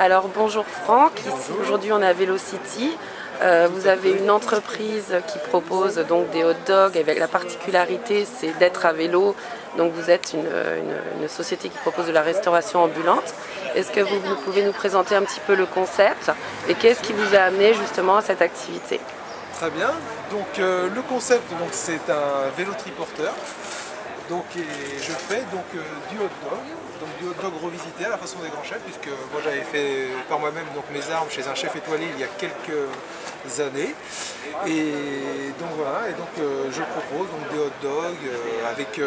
Alors bonjour Franck, ici aujourd'hui on est à Vélocity. Vous avez une entreprise qui propose donc des hot dogs avec la particularité c'est d'être à vélo. Donc vous êtes une société qui propose de la restauration ambulante. Est-ce que vous pouvez nous présenter un petit peu le concept et qu'est-ce qui vous a amené justement à cette activité? Très bien, donc le concept c'est un vélo triporteur. Donc, et je fais donc du hot dog revisité à la façon des grands chefs, puisque moi j'avais fait par moi-même mes armes chez un chef étoilé il y a quelques années. Et donc voilà, et donc je propose des hot dogs avec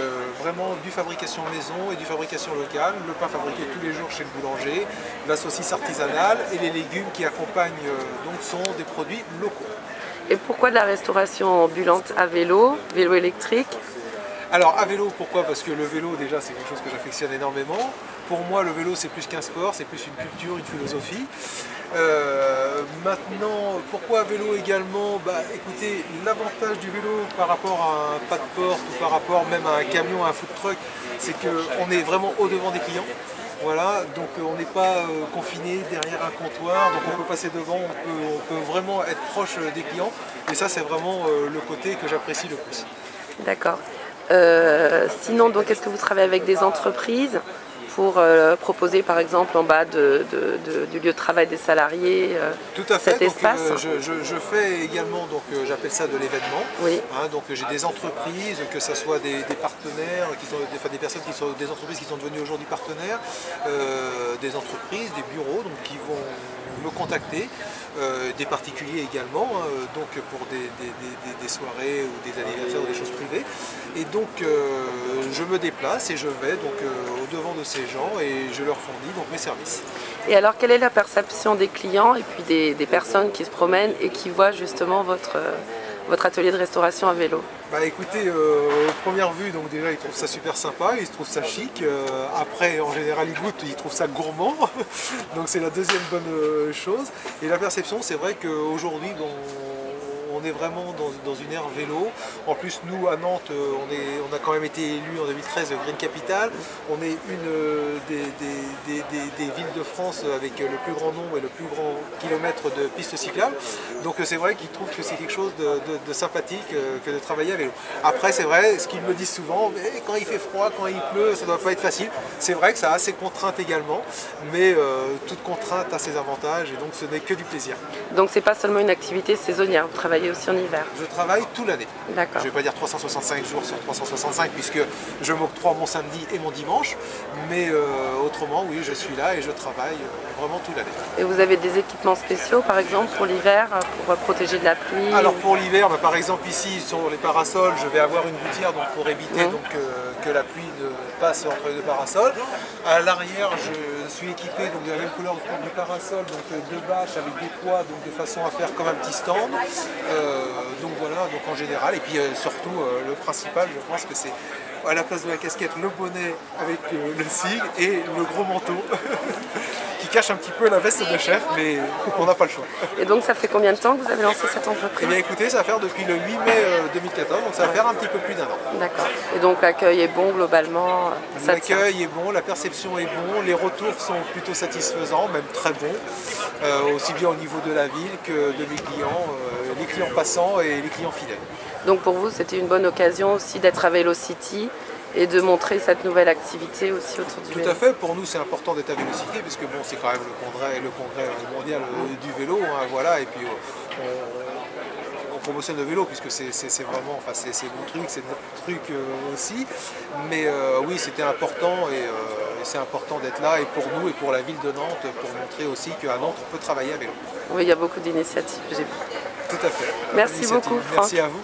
vraiment du fabrication maison et du fabrication locale, le pain fabriqué tous les jours chez le boulanger, la saucisse artisanale et les légumes qui accompagnent sont des produits locaux. Et pourquoi de la restauration ambulante à vélo, vélo électrique? Alors à vélo, pourquoi? Parce que le vélo déjà c'est quelque chose que j'affectionne énormément. Pour moi le vélo c'est plus qu'un sport, c'est plus une culture, une philosophie. Maintenant, pourquoi à vélo également? Écoutez, l'avantage du vélo par rapport à un pas de porte ou par rapport même à un camion, à un food truck, c'est qu'on est vraiment au devant des clients. Voilà, donc on n'est pas confiné derrière un comptoir, donc on peut passer devant, on peut vraiment être proche des clients. Et ça c'est vraiment le côté que j'apprécie le plus. D'accord. Sinon, donc, est-ce que vous travaillez avec des entreprises pour proposer, par exemple, en bas du lieu de travail des salariés, tout à fait, cet espace? Je fais également, j'appelle ça de l'événement. Oui. Donc j'ai des entreprises, que ce soit des partenaires, des personnes qui sont des entreprises qui sont devenues aujourd'hui partenaires, des entreprises, des bureaux qui vont me contacter, des particuliers également, pour des soirées ou des anniversaires ou des choses privées. Et donc je me déplace et je vais au devant de ces gens et je leur fournis mes services. Et alors quelle est la perception des clients et puis des personnes qui se promènent et qui voient justement votre atelier de restauration à vélo? Écoutez, aux premières vues, déjà ils trouvent ça super sympa, ils trouvent ça chic. Après, en général, ils goûtent, ils trouvent ça gourmand. Donc c'est la deuxième bonne chose. Et la perception, c'est vrai qu'aujourd'hui, on est vraiment dans une ère vélo. En plus, nous, à Nantes, on a quand même été élu en 2013 Green Capital. On est une des villes de France avec le plus grand nombre et le plus grand kilomètre de pistes cyclables. Donc c'est vrai qu'ils trouvent que c'est quelque chose de sympathique que de travailler à vélo. Après, c'est vrai, ce qu'ils me disent souvent, mais quand il fait froid, quand il pleut, ça ne doit pas être facile. C'est vrai que ça a ses contraintes également, mais toute contrainte a ses avantages et donc ce n'est que du plaisir. Donc c'est pas seulement une activité saisonnière, vous travaillez aussi en hiver? Je travaille toute l'année. D'accord. Je ne vais pas dire 365 jours sur 365 puisque je m'octroie mon samedi et mon dimanche, mais autrement oui je suis là et je travaille vraiment toute l'année. Et vous avez des équipements spéciaux par exemple pour l'hiver, pour protéger de la pluie? Alors pour l'hiver, par exemple ici sur les parasols, je vais avoir une gouttière pour éviter que la pluie ne passe entre les deux parasols. À l'arrière, je suis équipé de la même couleur du parasol, deux bâches avec des poids, de façon à faire comme un petit stand. Voilà, en général, et puis surtout le principal, je pense que c'est à la place de la casquette le bonnet avec le sigle et le gros manteau qui cache un petit peu la veste de chef, mais on n'a pas le choix. Et donc ça fait combien de temps que vous avez lancé cette entreprise? Eh bien écoutez, ça va faire depuis le 8 mai 2014, donc ça va faire un petit peu plus d'un an. D'accord. Et donc l'accueil est bon globalement? L'accueil est bon, la perception est bon, les retours sont plutôt satisfaisants, même très bons, aussi bien au niveau de la ville que de mes clients, les clients passants et les clients fidèles. Donc pour vous, c'était une bonne occasion aussi d'être à Vélocity et de montrer cette nouvelle activité aussi autour du vélo. Tout à fait, pour nous c'est important d'être à Vélocity parce que c'est quand même le congrès mondial du vélo, voilà, et puis on promotionne le vélo puisque c'est vraiment, c'est mon truc, c'est notre truc aussi, mais oui c'était important et c'est important d'être là et pour nous et pour la ville de Nantes pour montrer aussi qu'à Nantes on peut travailler à vélo. Oui, il y a beaucoup d'initiatives, j'ai vu. Tout à fait. Merci beaucoup, Franck. Merci à vous.